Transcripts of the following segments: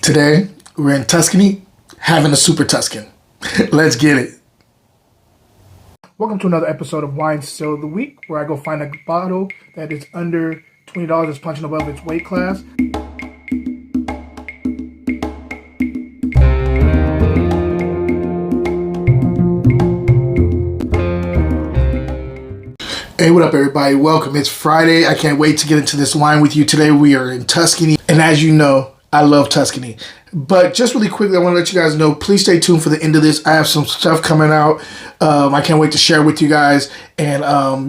Today, we're in Tuscany having a Super-Tuscan. Let's get it. Welcome to another episode of Wine Still of the Week, where I go find a bottle that is under $20 that's punching above its weight class. Hey, what up everybody? Welcome. It's Friday. I can't wait to get into this wine with you. Today we are in Tuscany, and as you know, I love Tuscany. But just really quickly, I want to let you guys know, please stay tuned for the end of this. I have some stuff coming out. I can't wait to share with you guys. And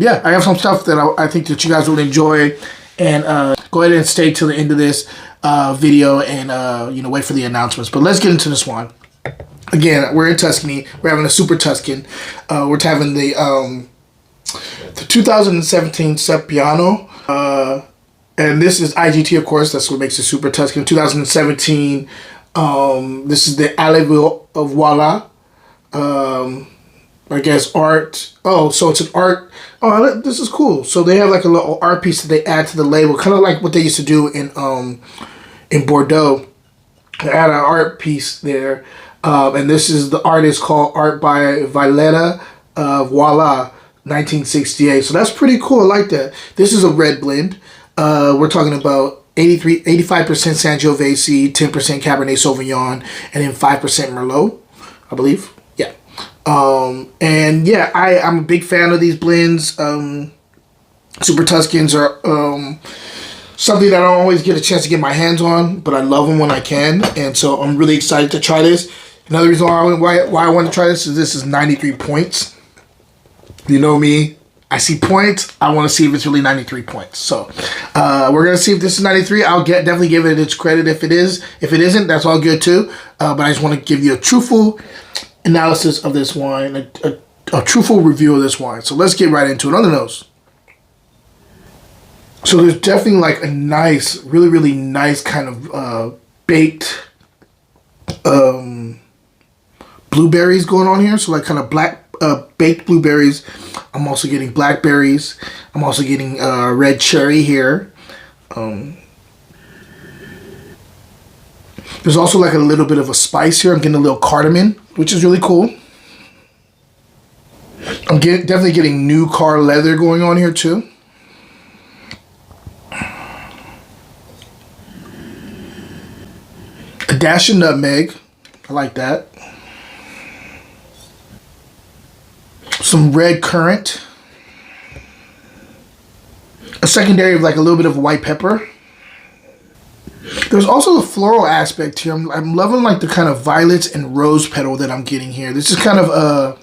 yeah, I have some stuff that I think that you guys will enjoy. And go ahead and stay till the end of this video and wait for the announcements. But let's get into this wine. Again, we're in Tuscany. We're having a Super-Tuscan. We're having the 2017 Ceppaiano. And this is IGT, of course. That's what makes it Super-Tuscan. 2017. This is the Allée of Voila. I guess art. Oh, so it's an art. Oh, this is cool. So they have like a little art piece that they add to the label, kind of like what they used to do in Bordeaux. They add an art piece there, and this is the artist called Art by Violetta Voila, 1968. So that's pretty cool. I like that. This is a red blend. We're talking about 85% Sangiovese, 10% Cabernet Sauvignon, and then 5% Merlot, I believe. Yeah. And yeah, I'm a big fan of these blends. Super-Tuscans are something that I don't always get a chance to get my hands on, but I love them when I can. And so I'm really excited to try this. Another reason why I want to try this is 93 points. You know me. I see points. I want to see if it's really 93 points. So we're gonna see if this is 93. I'll definitely give it its credit if it is. If it isn't, that's all good too. But I just want to give you a truthful analysis of this wine, a truthful review of this wine. So let's get right into it. On the nose. So there's definitely like a nice, really nice kind of baked blueberries going on here. So like kind of black baked blueberries. I'm also getting blackberries. I'm also getting red cherry here. There's also like a little bit of a spice here. I'm getting a little cardamom, which is really cool. I'm definitely getting new car leather going on here too. A dash of nutmeg. I like that. Some red currant. A secondary of like a little bit of white pepper. There's also the floral aspect here. I'm loving like the kind of violets and rose petal that I'm getting here. This is kind of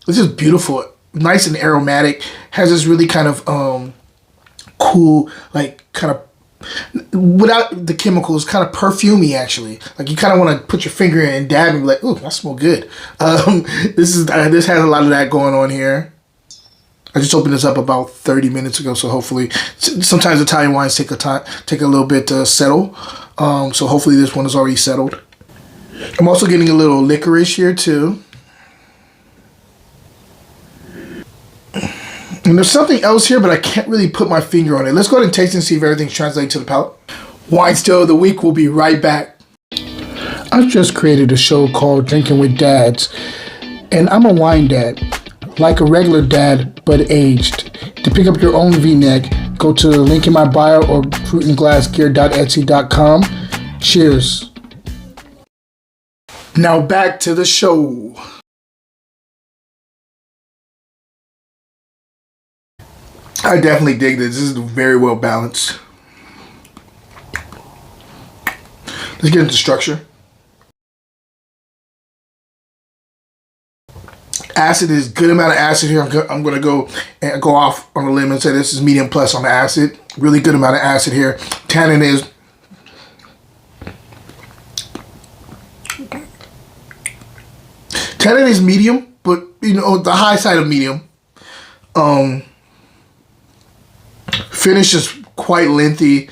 this is beautiful, nice and aromatic. Has this really kind of cool, like kind of without the chemicals, kind of perfumey actually. Like you kind of want to put your finger in and dab and be like, ooh, that smells good. This has a lot of that going on here. I just opened this up about 30 minutes ago, so hopefully, sometimes Italian wines take a little bit to settle. So hopefully this one is already settled. I'm also getting a little licorice here too. And there's something else here, but I can't really put my finger on it. Let's go ahead and taste and see if everything's translated to the palate. Wine Still of the Week will be right back. I've just created a show called Drinking with Dads, and I'm a wine dad. Like a regular dad, but aged. To pick up your own V-neck, go to the link in my bio or fruitandglassgear.etsy.com. Cheers. Now back to the show. I definitely dig this. This is very well balanced. Let's get into structure. Acid is good amount of acid here. I'm going to go off on a limb and say this is medium plus on the acid. Really good amount of acid here. Tannin is medium, but you know the high side of medium. Finish is quite lengthy.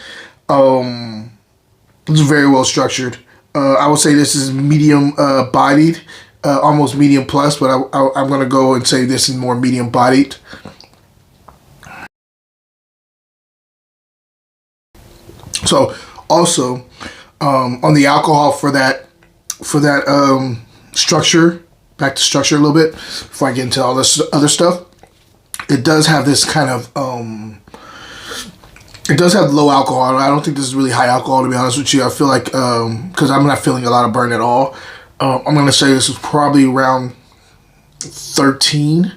It's very well structured. I would say this is medium bodied. Almost medium plus, but I'm going to go and say this is more medium bodied. So also, On the alcohol for that structure, back to structure a little bit before I get into all this other stuff. It does have this kind of it does have low alcohol. I don't think this is really high alcohol, to be honest with you. I feel like because I'm not feeling a lot of burn at all. I'm gonna say this is probably around 13.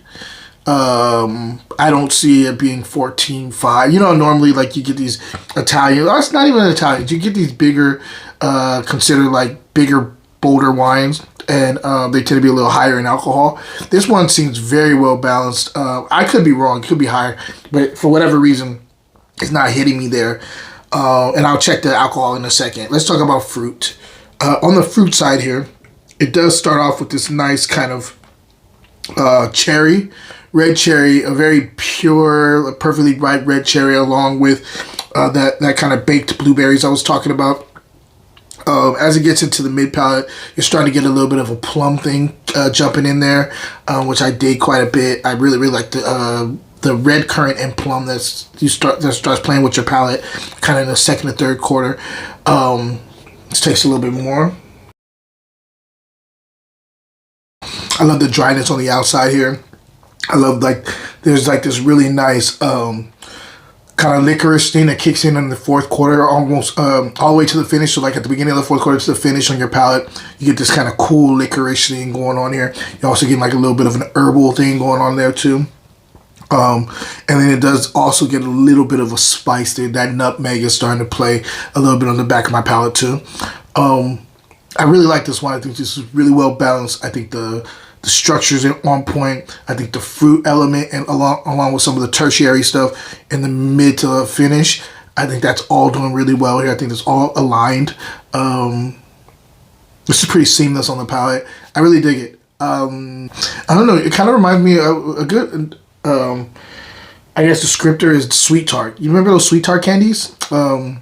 I don't see it being 14.5. You know, normally like you get these Italian. That's not even Italian. You get these bigger, considered like bigger, bolder wines, and they tend to be a little higher in alcohol. This one seems very well balanced. I could be wrong. It could be higher, but for whatever reason, it's not hitting me there. And I'll check the alcohol in a second. Let's talk about fruit. On the fruit side here, it does start off with this nice kind of cherry, red cherry, a very pure, perfectly ripe red cherry, along with that kind of baked blueberries I was talking about. As it gets into the mid palate, you're starting to get a little bit of a plum thing jumping in there, which I dig quite a bit. I really like the red currant and plum that starts playing with your palate, kind of in the second or third quarter. Let's taste a little bit more. I love the dryness on the outside here. I love there's like this really nice kind of licorice thing that kicks in the fourth quarter, almost all the way to the finish. So like at the beginning of the fourth quarter to the finish on your palate, you get this kind of cool licorice thing going on here. You also get like a little bit of an herbal thing going on there too. And then it does also get a little bit of a spice there. That nutmeg is starting to play a little bit on the back of my palate too. I really like this one. I think this is really well balanced. I think the structure's on point. I think the fruit element and along with some of the tertiary stuff in the mid to the finish, I think that's all doing really well here. I think it's all aligned. This is pretty seamless on the palate. I really dig it. I don't know. It kind of reminds me of a good. I guess the descriptor is sweet tart. You remember those sweet tart candies? To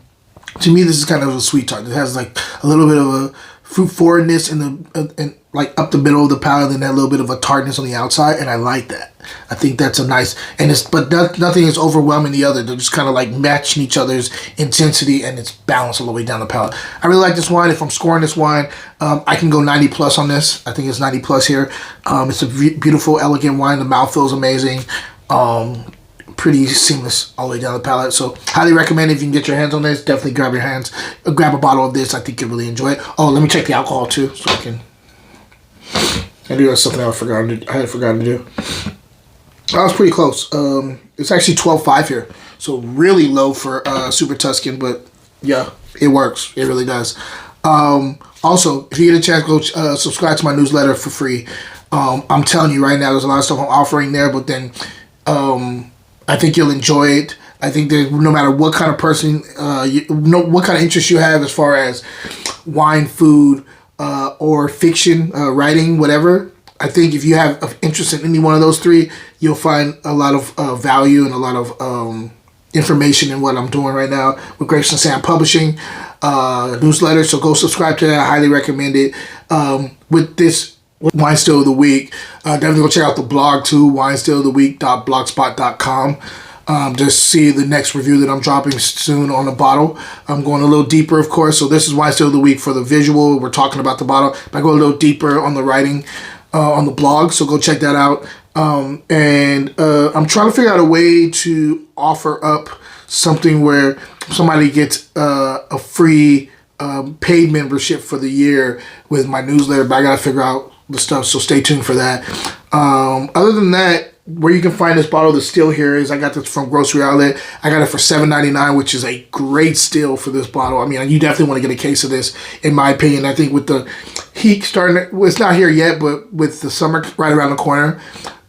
me, this is kind of a sweet tart. It has like a little bit of a fruit forwardness in like up the middle of the palate, and that little bit of a tartness on the outside, and I like that. I think that's a nice, and nothing is overwhelming the other. They're just kind of like matching each other's intensity, and it's balanced all the way down the palate. I really like this wine. If I'm scoring this wine, I can go 90 plus on this. I think it's 90 plus here. It's a beautiful, elegant wine. The mouthfeel is amazing. Pretty seamless all the way down the palate. So highly recommend if you can get your hands on this. Definitely grab a bottle of this. I think you'll really enjoy it. Oh, let me check the alcohol too, so I do have something I had forgotten to do. I was pretty close. It's actually 12.5 here, so really low for Super-Tuscan, but yeah, it works. It really does. Also, if you get a chance, go subscribe to my newsletter for free. I'm telling you right now, there's a lot of stuff I'm offering there, but then I think you'll enjoy it. I think that no matter what kind of person, what kind of interest you have as far as wine, food, or fiction, writing, whatever, I think if you have interest in any one of those three, you'll find a lot of value and a lot of information in what I'm doing right now with Grapes and Sand Publishing newsletter. So go subscribe to that. I highly recommend it. With this Wine Still of the Week, definitely go check out the blog too, winestilloftheweek.blogspot.com. Just see the next review that I'm dropping soon on the bottle. I'm going a little deeper, of course. So this is Wine Still of the Week for the visual. We're talking about the bottle, but I go a little deeper on the writing on the blog. So go check that out. And I'm trying to figure out a way to offer up something where somebody gets a free paid membership for the year with my newsletter, but I gotta figure out the stuff, so stay tuned for that. Other than that, where you can find this bottle, the still here is, I got this from Grocery Outlet. I got it for $7.99, which is a great steal for this bottle. I mean, you definitely want to get a case of this, in my opinion. I think with the heat starting, well, it's not here yet, but with the summer right around the corner,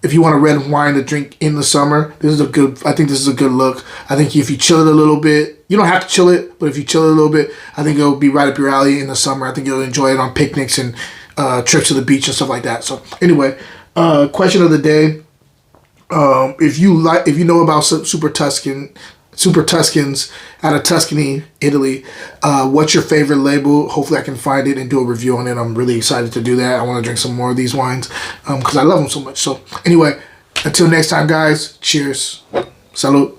if you want a red wine to drink in the summer, I think this is a good look. I think if you chill it a little bit, you don't have to chill it, but if you chill it a little bit, I think it'll be right up your alley in the summer. I think you'll enjoy it on picnics and trips to the beach and stuff like that. So anyway, question of the day. If you know about Super-Tuscans out of Tuscany, Italy, what's your favorite label? Hopefully I can find it and do a review on it. I'm really excited to do that. I want to drink some more of these wines because I love them so much. So anyway, until next time, guys, cheers. Salud.